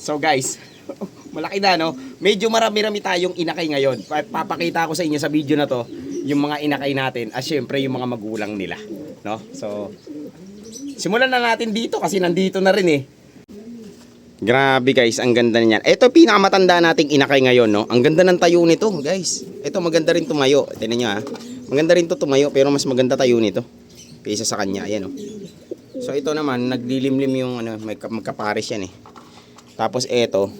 So guys, malaki na no. Medyo marami-rami tayong inakay ngayon. Papakita ko sa inyo sa video na to yung mga inakay natin at syempre yung mga magulang nila, no? So simulan na natin dito kasi nandito na rin eh. Grabe guys, ang ganda niyan. Ito pinakamatanda nating inakay ngayon, no. Ang ganda ng tayo nito, guys. Ito maganda rin tumayo. Tingnan niyo ha. Maganda rin to tumayo pero mas maganda tayo nito kaysa sa kanya. Ayan oh. So ito naman naglilimlim yung ano, magkapares yan eh. Tapos ito,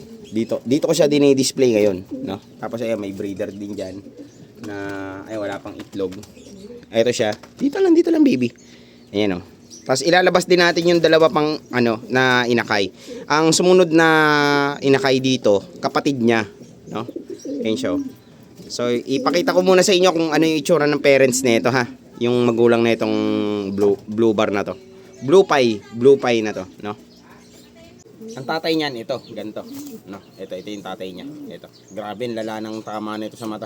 dito ko siya dinidisplay ngayon, no? Tapos ayan, may breeder din diyan na ay wala pang itlog. Ito siya. Dito lang baby. Ayan oh. Tapos ilalabas din natin yung dalawa pang ano na inakay. Ang sumunod na inakay dito, kapatid niya, no? Ayan siya. So ipakita ko muna sa inyo kung ano yung itsura ng parents nito ha. Yung magulang na itong blue bar na to. Blue pie na to, no? Ang tatay niyan ito, ganito, no? Ito yung tatay niya. Ito. Grabe, lala ng tama nito sa mata,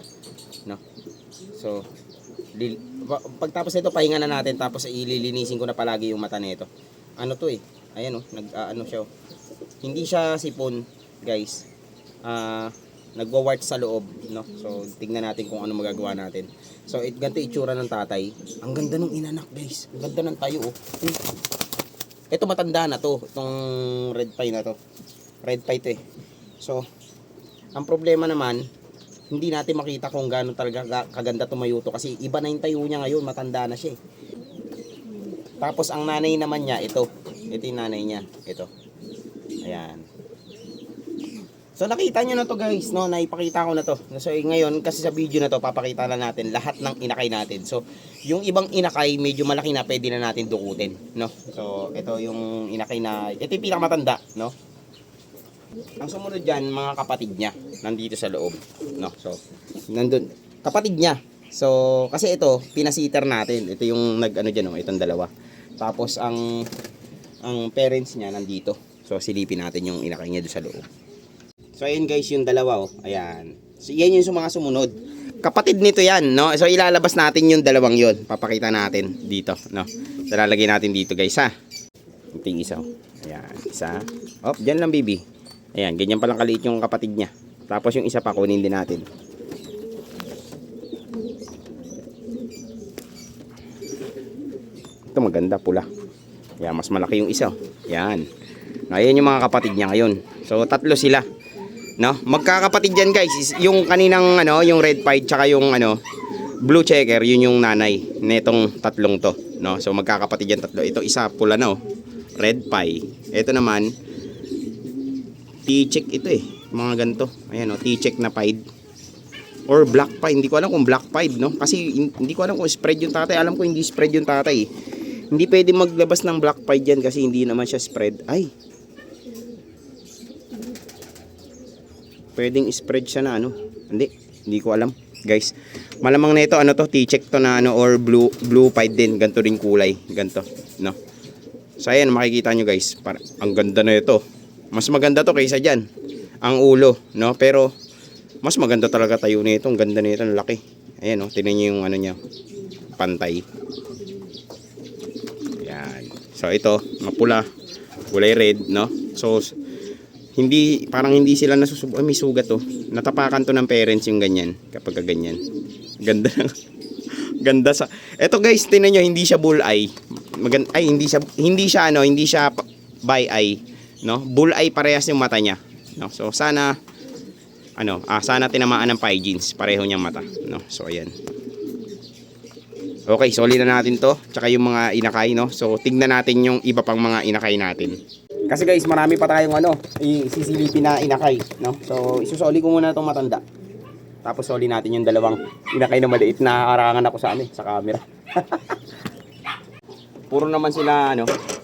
no? So pagtapos nito pahinga na natin tapos ililinisin ko na palagi yung mata nito. Ano to eh? Ayan oh, ano siya. Oh. Hindi siya sipon, guys. Nagwa-wart sa loob, no? So tingnan natin kung ano magagawa natin. So ganito itsura ng tatay. Ang ganda ng inanak, guys. Ang ganda ng tayo, oh. Ito matanda na to, itong red pie na to. Red pie to eh. So ang problema naman, hindi natin makita kung gaano talaga kaganda tumayo to kasi iba na yung tayo niya ngayon, matanda na siya eh. Tapos ang nanay naman niya, ito yung nanay niya, ito. Ayan. So nakita nyo na to guys, no? Naipakita ko na to. So ngayon, kasi sa video na to, papakita na natin lahat ng inakay natin. So yung ibang inakay, medyo malaki na, pwede na natin dukutin, no? So ito yung inakay na, ito yung pinakamatanda, no? Ang sumunod dyan, mga kapatid niya, nandito sa loob, no? So nandun, kapatid niya. So kasi ito, pinasiter natin. Ito yung nag-ano dyan, no? Itong dalawa. Tapos ang parents niya nandito. So silipin natin yung inakay niya doon sa loob. So ayun guys, yung dalawa oh. Ayan. So yan yung mga sumunod. Kapatid nito yan, no? So ilalabas natin yung dalawang yon. Papakita natin dito, no? So lalagay natin dito guys ha. Ito yung isa. Ayan, isa. Oh, diyan lang baby. Ayan, ganyan palang kaliit yung kapatid niya. Tapos yung isa pa kunin din natin. Ito maganda, pula. Ayan, mas malaki yung isa. Ayan. Ayan yung mga kapatid niya ngayon. So tatlo sila. No, magkakapatid diyan guys. Yung kaninang ano, yung red pie tsaka yung ano, blue checker, yun yung nanay netong tatlong to, no? So magkakapatid yan tatlo. Ito isa pula na oh, red pie. Ito naman T-check ito eh, mga ganito. Ayan oh, T-check na pied or black pie. Hindi ko alam kung black pied, no? Kasi hindi ko alam kung spread yung tatay. Alam ko hindi spread yung tatay. Hindi pwede maglabas ng black pied diyan kasi hindi naman siya spread. Ay, pwedeng spread siya na ano. Hindi ko alam, guys. Malamang na ito ano to, T-check to na ano or blue pied din, ganto ring kulay, ganto, no. So ayan, makikita nyo guys, ang ganda na ito. Mas maganda to kaysa diyan. Ang ulo, no, pero mas maganda talaga tayo nito. Ang ganda nito, ang laki. Ayan oh, tingnan niyo yung ano niya, pantay. Ayan. So ito, mapula, kulay red, no. So parang hindi sila nasusubo. Ay, may sugat to. Natapakan to ng parents yung ganyan. Kapag ganyan. Ganda. Ganda sa. Ito guys, tingnan nyo, hindi siya bull eye. Hindi siya by eye, no? Bull eye parehas yung mata niya, no? So sana sana tinamaan ng pie genes, pareho niyang mata, no? So ayan. Okay, soli na natin to, tsaka yung mga inakay, no? So tingnan natin yung iba pang mga inakay natin. Kasi guys, marami pa tayong isisilipin na inakay, no? So isusoli ko muna itong matanda. Tapos soli natin yung dalawang inakay na maliit na arangan ako sa camera. Puro naman sila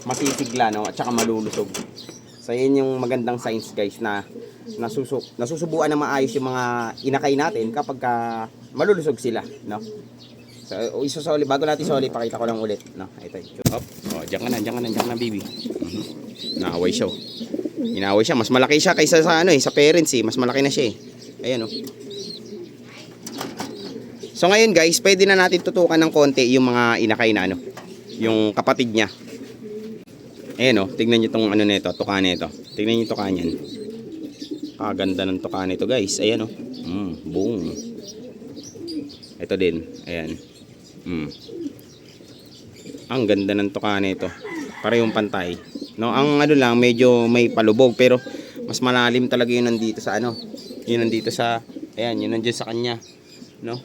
masisigla, no? At saka malulusog. So yan yung magandang signs guys na nasusubuan na maayos yung mga inakay natin kapag malulusog sila, no? So isusoli, bago natin soli, pakita ko lang ulit, no? Ito. Hop. Oh, diyan ka na baby. Naaway siya. Inaway siya, mas malaki siya kaysa sa sa parents eh. Mas malaki na siya eh. Ayan oh. So ngayon guys, pwede na natin tutukan ng konti yung mga inakay na yung kapatid niya. Ayan oh, tingnan niyo tong nito, tuka nito. Tingnan niyo tuka niyan. Napakaganda ng tuka nito guys. Ayan oh. Boom. Ito din. Ayan. Ang ganda ng tuka nito. Parehong pantay. No, ang ano lang medyo may palubog pero mas malalim talaga yun nandito sa ano. Yun nandito sa ayan, yun nandiyan sa kanya, no?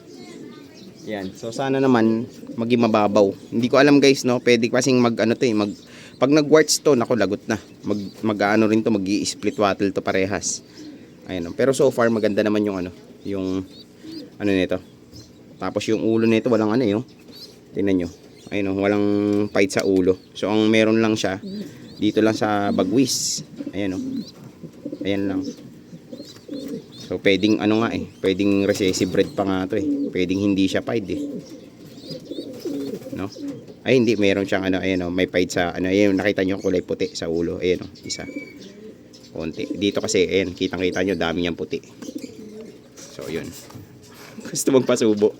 Ayan. So sana naman maging mababaw. Hindi ko alam guys, no. Pwede kasing mag ano to eh, pag nag-quartz to, nako lagot na. Mag-ano rin to, mag-i-split wattle to parehas. Ayan. Pero so far maganda naman yung ano, yung ano nito. Tapos yung ulo nito walang ano eh, oh. Tingnan nyo. Ayun oh, walang fight sa ulo. So ang meron lang siya dito lang sa bagwis. Ayan oh. Ayan lang. So pwedeng ano nga eh, pwedeng recessive breed pa nga to eh. Pwedeng hindi siya pied eh. No? Ay hindi, meron siyang ano, ayan oh, may pied sa ano, ayan nakita niyo kulay puti sa ulo. Ayan oh, isa. Konti. Dito kasi ayan, kitang-kita niyo dami niyang puti. So yun. Gusto magpasubo.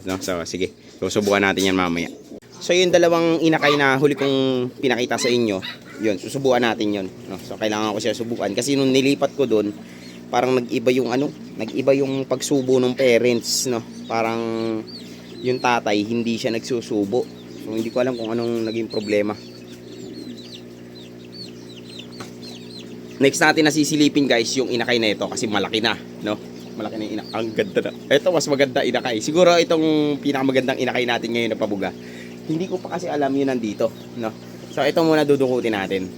No? So sige. Susubukan natin yan mamaya. So yung dalawang inakay na huli kong pinakita sa inyo, yun, susubukan natin yun, no? So kailangan ko siya subukan kasi nung nilipat ko doon, parang nag-iba yung ano, nag-iba yung pagsubo ng parents, no? Parang yung tatay hindi siya nagsusubo. So hindi ko alam kung anong naging problema. Next natin na sisilipin guys yung inakay na ito kasi malaki na, no? Malaki na yung inakay. Ang ganda na. Ito mas maganda inakay. Siguro itong pinakamagandang inakay natin ngayon na pabuga. Hindi ko pa kasi alam yun nandito, no? So ito muna dudukutin natin.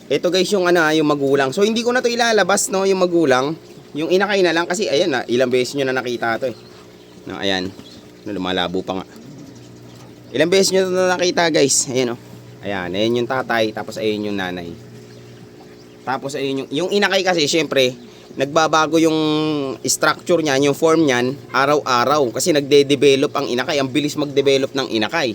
Ito guys yung ano, yung magulang. So hindi ko na to ilalabas, no, yung magulang. Yung inakay na lang kasi ayan na, ilang beses nyo na nakita to eh. No, ayan. No, lumalabo pa nga. Ilang beses nyo na nakita guys. Ayan oh. Ayan, ayan yung tatay, tapos ayan yung nanay. Tapos ayun yung inakay kasi syempre nagbabago yung structure niyan, yung form niyan araw-araw kasi nagde-develop ang inakay, ang bilis mag-develop ng inakay.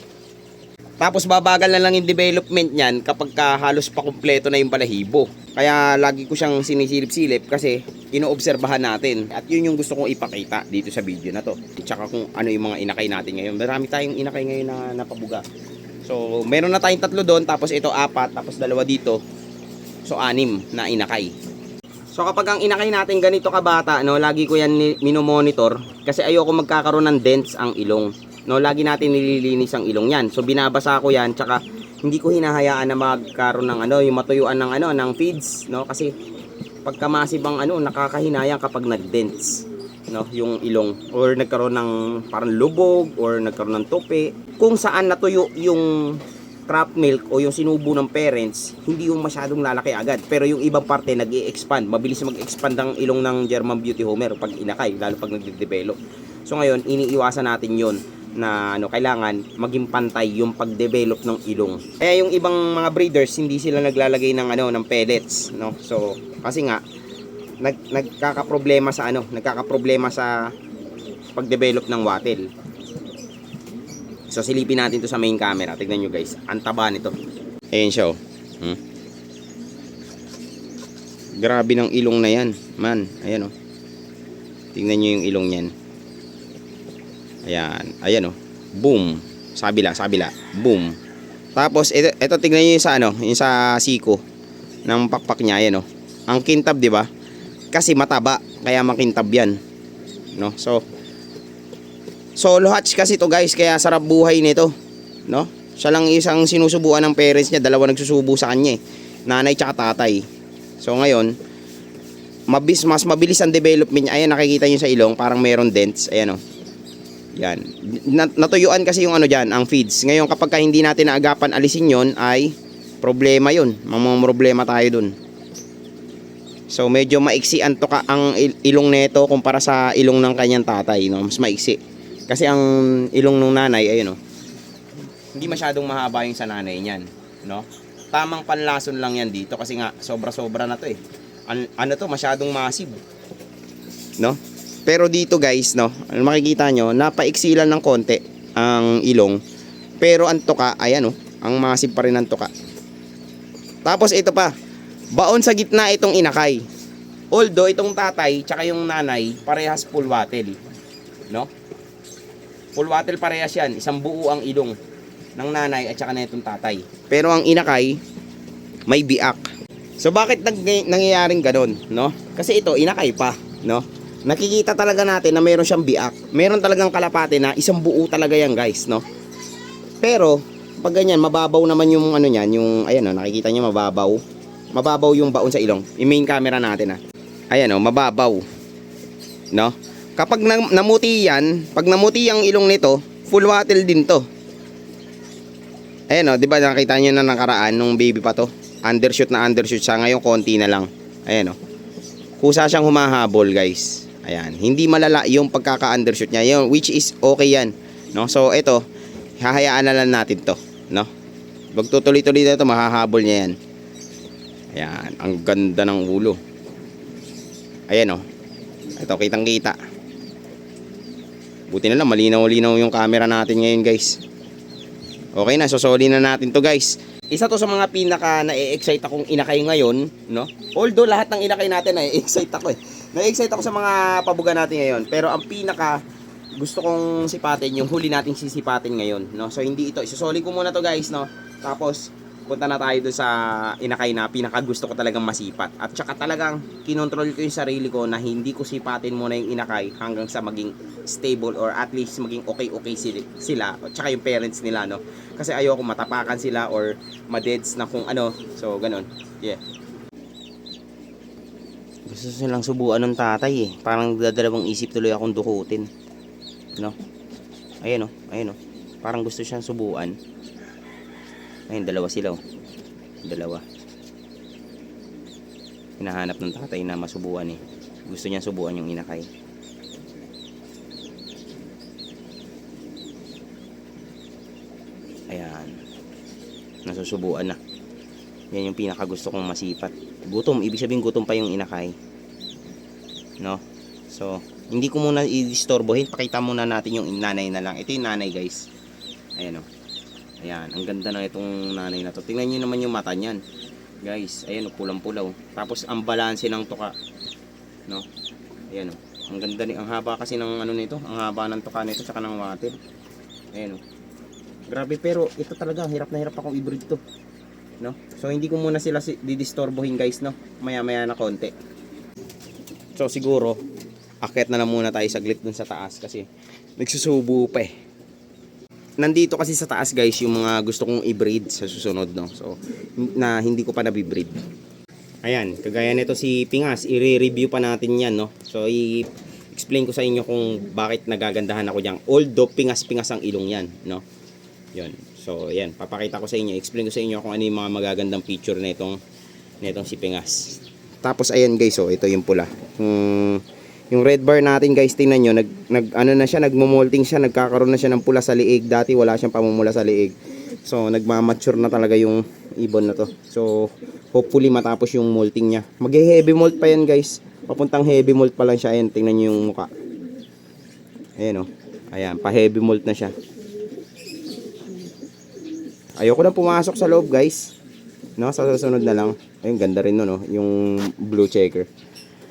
Tapos babagal na lang yung development niyan kapag halos pa kumpleto na yung balahibo. Kaya lagi ko siyang sinisilip-silip kasi inoobserbahan natin. At yun yung gusto kong ipakita dito sa video na to. Tsaka kung ano yung mga inakay natin ngayon. Marami tayong inakay ngayon na napabuga. So meron na tayong 3 doon, tapos ito 4, tapos 2 dito. So 6 na inakay. So kapag ang inakay natin ganito kabata, no, lagi ko yan minomonitor kasi ayoko magkakaroon ng dents ang ilong. No, lagi natin nililinis ang ilong yan. So binabasa ko yan, tsaka hindi ko hinahayaan na magkaroon ng ano, yung matuyuan ng ano, ng feeds, no, kasi pagkamasibang ano, nakakahinayang kapag nag-dents, no, yung ilong or nagkaroon ng parang lubog or nagkaroon ng tupi. Kung saan natuyo yung crop milk o yung sinubo ng parents, hindi yung masyadong lalaki agad. Pero yung ibang parte nag-i-expand. Mabilis mag-expand ang ilong ng German Beauty Homer pag inakay, lalo pag nagde-develop. So ngayon, iniiwasan natin yon na ano, kailangan maging pantay yung pag-develop ng ilong. Kaya yung ibang mga breeders, hindi sila naglalagay ng ano, ng pellets, no? So, kasi nga nagkakaproblema sa pag-develop ng wattle. So silipin natin to sa main camera. Tignan nyo guys, ang taba nito. Ayan siya oh. Grabe ng ilong na yan, man. Ayan oh. Tingnan nyo yung ilong yan. Ayan, ayan oh. Boom. Sa kabila. Boom. Tapos ito tingnan nyo yung sa ano, yung sa siko ng pakpak niya, ayan oh. Ang kintab, 'di ba? Kasi mataba, kaya makintab 'yan. No? So solo hatch kasi to guys, kaya sarap buhay nito, no? Siya lang isang sinusubuan ng parents niya, 2 nagsusubo sa kanya eh. Nanay tsaka tatay. So ngayon, mas mabilis ang development niya. Ayan, nakikita niyo sa ilong, parang meron dents. Ayan oh. Yan. Natuyuan kasi yung ano diyan, ang feeds. Ngayon kapag hindi natin naagapan alisin 'yon, ay problema 'yon. Problema tayo dun. So medyo maiksi ang ilong nito kumpara sa ilong ng kanyang tatay, no? Mas maiksi. Kasi ang ilong ng nanay, ayun oh. Hindi masyadong mahaba yung sa nanay niyan, no? Tamang panlason lang yan dito kasi nga sobra-sobra na to eh. Ano to, masyadong massive, no? Pero dito guys, no, makikita nyo, napaiksi lang ng konti ang ilong. Pero ang tuka, ayan oh, ang massive pa rin ang tuka. Tapos ito pa, baon sa gitna itong inakay. Although itong tatay tsaka yung nanay parehas full wattle, no? Full wattle parehas yan, isang buo ang ilong ng nanay at saka na itong tatay. Pero ang inakay may biak. So bakit nangyayaring ganun, no? Kasi ito inakay pa, no? Nakikita talaga natin na meron siyang biak. Meron talagang kalapate na isang buo talaga yan, guys, no? Pero pag ganyan, mababaw naman yung ano niyan, yung ayan oh, nakikita niyo mababaw. Mababaw yung baon sa ilong. I-main camera natin ah. Ayan oh, mababaw. No? Kapag namuti yan, pag namuti ang ilong nito, full wattle din to. Ayan o, di ba nakita nyo na nakaraan nung baby pa to? Undershoot na undershoot siya, ngayon konti na lang. Ayan o. Kusa siyang humahabol, guys. Ayan, hindi malala yung pagkaka-undershoot niya, yung, which is okay yan. No? So ito, hahayaan na lang natin to, no? Wag tutuloy-tuloy na ito, mahahabol niya yan. Ayan, ang ganda ng ulo. Ayan o. Ito, kitang-kita. Buti na lang, malinaw-linaw yung camera natin ngayon, guys. Okay na, sosoli na natin to, guys. Isa to sa mga pinaka na-excite akong inakay ngayon, no? Although lahat ng inakay natin na-excite ako eh. Na-excite ako sa mga pabuga natin ngayon. Pero ang pinaka gusto kong sipatin, yung huli nating sisipatin ngayon, no? So hindi ito, isosoli ko muna to, guys, no? Tapos punta na tayo doon sa inakay na pinaka gusto ko talagang masipat. At saka talagang kinontrol ko yung sarili ko na hindi ko sipatin muna yung inakay hanggang sa maging stable or at least maging okay sila. At saka yung parents nila, no? Kasi ayoko matapakan sila or madeds na kung ano. So ganun. Yeah. Gusto silang subuan ng tatay eh. Parang dadalawang isip tuloy akong dukutin. No? Ayan o. Ayan o. Parang gusto siyang subuan. Ayun, dalawa sila oh. Dalawa. Hinahanap ng tatay na masubuan eh. Gusto niya subuan yung inakay. Ayan. Nasusubuan na. Yan yung pinaka gusto kong masipat. Gutom, ibig sabihin gutom pa yung inakay. No? So, hindi ko muna i-disturbohin. Pakita muna natin yung nanay na lang. Ito yung nanay, guys. Ayan oh. Ayan, ang ganda na itong nanay na to. Tingnan nyo naman yung mata niyan. Guys, ayan o, pulang-pulaw. Tapos ang balanse ng tuka. No? Ayan o. Ang ganda ni, ang haba kasi ng ano nito, ang haba ng tuka nito tsaka ng water. Ayan o. Grabe, pero ito talaga hirap na hirap akong i-breed to. No? So hindi ko muna sila didisturbohin, guys, no. Maya-maya na konti. So siguro akyat na lang muna tayo saglit dun sa taas kasi nagsusubo pa eh. Nandito kasi sa taas, guys, yung mga gusto kong i-breed sa susunod, no. So na hindi ko pa nabi-breed. Ayan, kagaya nito si Pingas, i-review pa natin 'yan, no. So i-explain ko sa inyo kung bakit nagagandahan ako diyan. Although pingas-pingas ang ilong 'yan, no. 'Yon. So ayan, papakita ko sa inyo, explain ko sa inyo kung ano yung mga magagandang feature nitong si Pingas. Tapos ayan, guys, oh, ito yung pula. Yung red bar natin, guys, tingnan nyo, ano na siya, nagmo-molting siya, nagkakaroon na siya ng pula sa liig. Dati wala siyang pamumula sa liig. So nagmamature na talaga yung ibon na to. So hopefully matapos yung molting niya. Mag-heavy molt pa yan, guys. Papuntang heavy molt pa lang siya. Ayan, tingnan nyo yung muka. Ayan o. Ayan, pa-heavy molt na siya. Ayoko na pumasok sa loob, guys. No, sa susunod na lang. Ayun, ganda rin no, yung blue checker.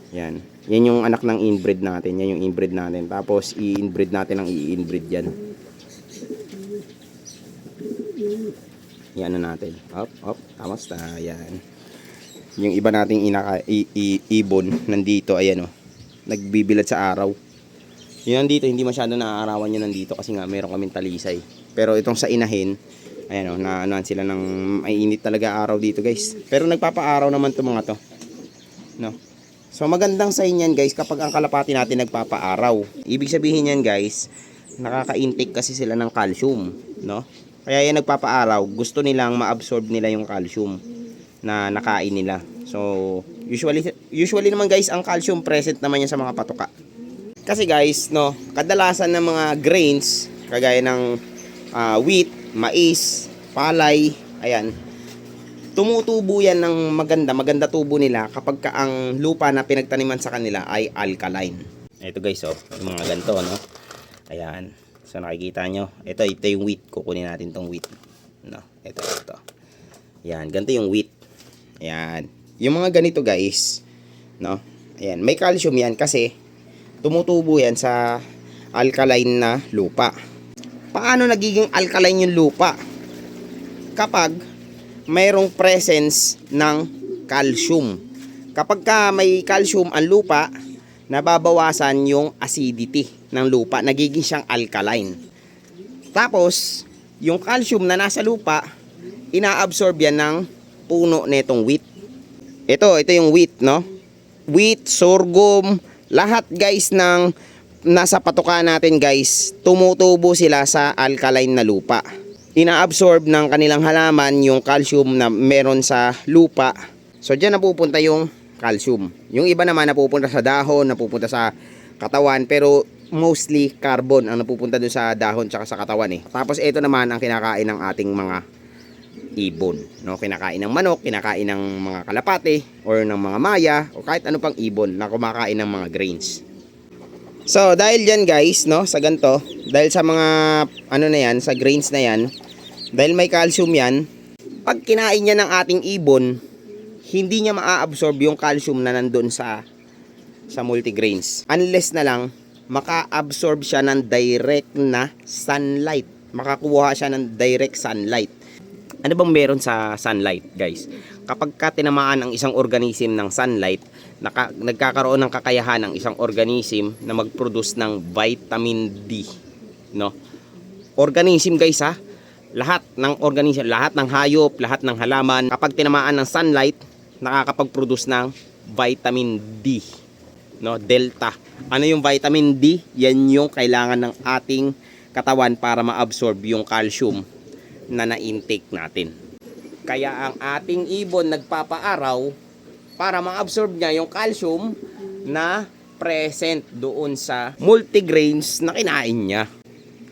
Yan. Yan yung anak ng inbreed natin. Yan yung inbreed natin. Tapos i-inbreed natin ang i-inbreed yan. Yan na natin. Up. Kamusta? Yan. Yung iba nating ibon nandito, ayan oh. Nagbibilad sa araw. Yung nandito, hindi masyado naaarawan yun nandito kasi nga meron kaming talisay. Pero itong sa inahin, ayan oh, na anuan sila ng mainit talaga araw dito, guys. Pero nagpapaaraw naman to mga to. No. So magandang sign yan, guys, kapag ang kalapati natin nagpapaaraw. Ibig sabihin yan, guys, nakaka-intake kasi sila ng calcium, no? Kaya yan nagpapaaraw, gusto nilang ma-absorb nila yung calcium na nakain nila. So usually naman, guys, ang calcium present naman yan sa mga patuka. Kasi, guys, no, kadalasan ng mga grains kagaya ng wheat, mais, palay, ayan, tumutubo yan ng maganda tubo nila kapag ka ang lupa na pinagtaniman sa kanila ay alkaline. Ito, guys, oh, yung mga ganito, no? Ayan. So nakikita nyo, ito yung wheat. Kukunin natin tong wheat. No, ito. Ayan, ganito yung wheat. Ayan. Yung mga ganito, guys, no? Ayan, may calcium yan kasi tumutubo yan sa alkaline na lupa. Paano nagiging alkaline yung lupa? Kapag mayroong presence ng calcium. Kapag ka may calcium ang lupa, nababawasan yung acidity ng lupa, nagiging siyang alkaline. Tapos, yung calcium na nasa lupa, inaabsorb yan ng puno netong wheat. Ito yung wheat, no? Wheat, sorghum, lahat guys ng nasa patuka natin guys, tumutubo sila sa alkaline na lupa. Inaabsorb ng kanilang halaman yung calcium na meron sa lupa. So dyan napupunta yung calcium. Yung iba naman napupunta sa dahon, napupunta sa katawan, pero mostly carbon ang napupunta dun sa dahon tsaka sa katawan eh. Tapos ito naman ang kinakain ng ating mga ibon, no? Kinakain ng manok, kinakain ng mga kalapate or ng mga maya o kahit ano pang ibon na kumakain ng mga grains. So dahil dyan guys, no, sa ganito, dahil sa mga ano na yan, sa grains na yan, dahil may calcium yan, pag kinain niya ng ating ibon, hindi niya maa-absorb yung calcium na nandun sa multigrains, unless na lang maka-absorb siya ng direct na sunlight, makakuha siya ng direct sunlight. Ano bang meron sa sunlight guys? Kapag ka tinamaan ang isang organism ng sunlight, nagkakaroon ng kakayahan ng isang organism na mag-produce ng vitamin D, no? Organism guys ha, lahat ng organism, lahat ng hayop, lahat ng halaman, kapag tinamaan ng sunlight, nakakapag-produce ng vitamin D, no? Delta. Ano yung vitamin D? Yan yung kailangan ng ating katawan para ma-absorb yung calcium na na-intake natin. Kaya ang ating ibon nagpapaaraw para ma-absorb niya yung calcium na present doon sa multigrains na kinain niya.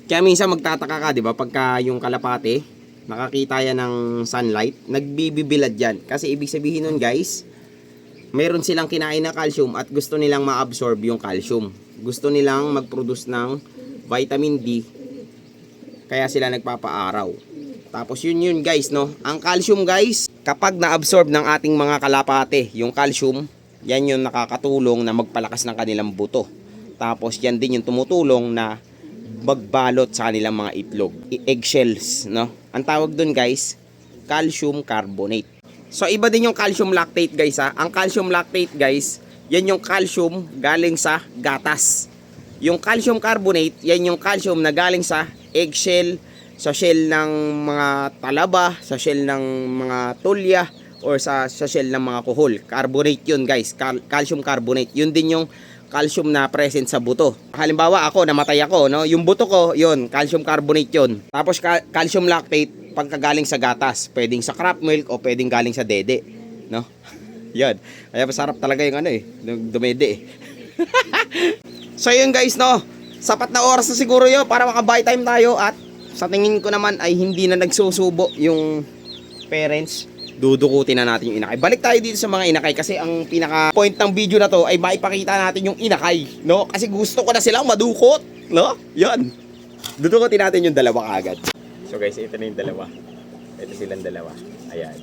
Kaya minsan magtataka ka, di ba, pagka yung kalapate nakakita yan ng sunlight, nagbibibilad yan. Kasi ibig sabihin nun guys, meron silang kinain na calcium at gusto nilang ma-absorb yung calcium. Gusto nilang mag-produce ng vitamin D, kaya sila nagpapaaraw. Tapos yun guys, no? Ang calcium guys, kapag na-absorb ng ating mga kalapate, yung calcium, yan yung nakakatulong na magpalakas ng kanilang buto. Tapos yan din yung tumutulong na magbalot sa kanilang mga itlog, eggshells, no? Ang tawag dun guys, calcium carbonate. So iba din yung calcium lactate guys ha. Ang calcium lactate guys, yan yung calcium galing sa gatas. Yung calcium carbonate, yan yung calcium na galing sa eggshell, sa shell ng mga talaba, sa shell ng mga tulya, or sa shell ng mga kuhol. Carbonate yun guys, calcium carbonate. Yun din yung calcium na present sa buto. Halimbawa ako, namatay ako, no? Yung buto ko, yun, calcium carbonate yun. Tapos calcium lactate, pagkagaling sa gatas, pwedeng sa crop milk o pwedeng galing sa dede, no? Yan. Kaya masarap talaga yung ano eh, dumede eh. So yun guys, no? Sapat na oras na siguro yun para maka-buy time tayo at sa tingin ko naman ay hindi na nagsusubo yung parents. Dudukutin na natin yung inakay. Balik tayo dito sa mga inakay kasi ang pinaka point ng video na to ay maipakita natin yung inakay, no? Kasi gusto ko na silang madukot, no? Yan. Dudukutin natin yung dalawa agad. So guys, ito na yung dalawa. Ito silang dalawa. Ayan.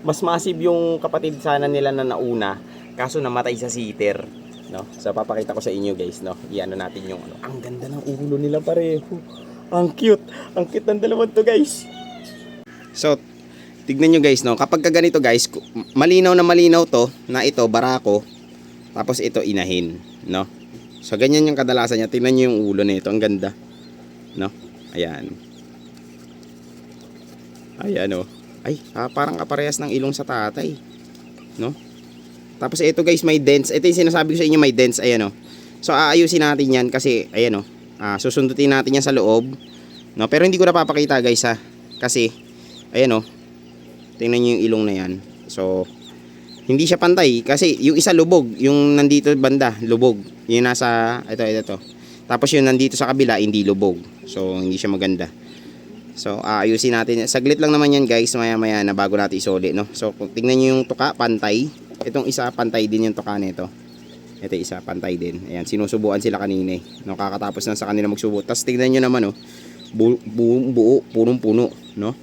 Mas massive yung kapatid sana nila na nauna, kaso namatay sa sitter, no? So papakita ko sa inyo guys, no? Iano natin yung ano. Ang ganda ng ulo nila pareho. Ang cute. Ang cute ng dalawang to guys. So tignan nyo guys, no? Kapag ka ganito guys, malinaw na malinaw to na ito barako, tapos ito inahin, no? So ganyan yung kadalasan niya. Tingnan nyo yung ulo nito, ang ganda, no? Ayan. Ayan oh. Ay, parang kaparehas ng ilong sa tatay, no? Tapos ito guys, may dents. Ito yung sinasabi ko sa inyo, may dents. Ayan oh. So aayusin natin yan kasi ayan oh. Susundutin natin yan sa loob, no? Pero hindi ko napapakita guys ha. Kasi ayan oh. Tingnan niyo yung ilong na yan. So hindi siya pantay kasi yung isa lubog, yung nandito banda lubog. Yung nasa ito. Tapos yung nandito sa kabila hindi lubog. So hindi siya maganda. So ayusin natin. Saglit lang naman yan guys, maya-maya na bago natin isoli, no? So kung tingnan niyo yung tuka, pantay. Itong isa pantay din yung tuka nito. Ito isa pantay din. Ayan, sinusubuan sila kanina eh. No, kakatapos na sa kanila magsubo. Tapos tingnan niyo naman oh, buo, punong-puno, no?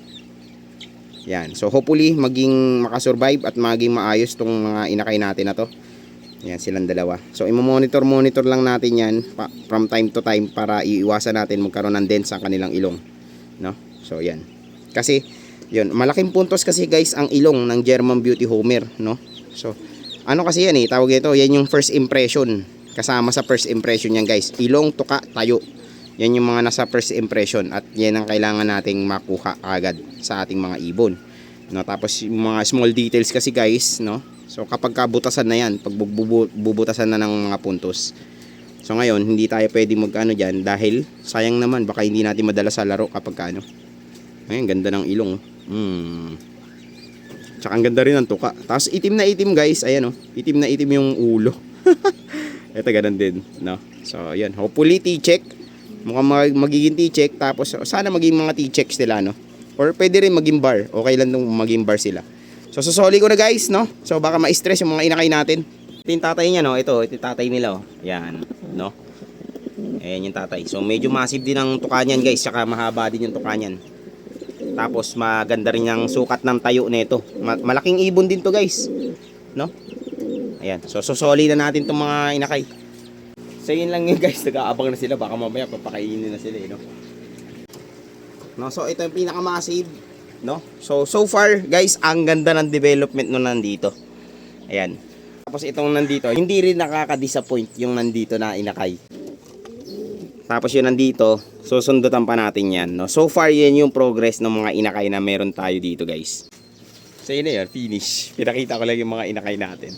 Yan. So hopefully maging makasurvive at maging maayos tong mga inakay natin na to. Yan silang dalawa. So i-monitor lang natin yan from time to time para iiwasan natin magkaroon ng dents sa kanilang ilong, no? So yan. Kasi Yun, malaking puntos kasi guys ang ilong ng German Beauty Homer, no? So, ano kasi yan tawag ito, yan yung first impression. Kasama sa first impression yan guys. Ilong, tuka, tayo. Yan yung mga nasa first impression at yan ang kailangan nating makuha agad sa ating mga ibon. No, tapos yung mga small details kasi guys, no? So kapag kabutasan na yan, pag bubutasan na ng mga puntos. So ngayon, hindi tayo pwede mag-ano diyan dahil sayang naman baka hindi natin madala sa laro kapag ano. Ayun, ganda ng ilong. Tsaka ang ganda rin ng tuka. Tapos itim na itim guys, ayan itim na itim yung ulo. Ito ganun din, no? So ayan, hopefully T-check. Mukhang magiging T-check. Tapos sana maging mga T-checks nila, no? Or pwede rin maging bar. Okay lang nung maging bar sila. So susoli ko na guys, no? So baka ma-stress yung mga inakay natin. Ito yung tatay niya, no? Ito yung tatay nila, Yan, no? Ayan yung tatay. So medyo massive din ang tuka niyan guys. Tsaka mahaba din yung tuka niyan. Tapos maganda rin yung sukat ng tayo nito. Malaking ibon din to guys, no? Ayan. So susoli na natin tong mga inakay. So yun lang yun guys. Nag-aabang na sila. Baka mamaya papakainin na sila, no? No, so ito yung pinaka-massive, no? So far guys, ang ganda ng development no nandito. Ayan. Tapos itong nandito, hindi rin nakaka-disappoint yung nandito na inakay. Tapos yung nandito, susundutan pa natin yan, no? So far yan yung progress ng mga inakay na meron tayo dito guys. So yun na yun, finish. Pinakita ko lang yung mga inakay natin.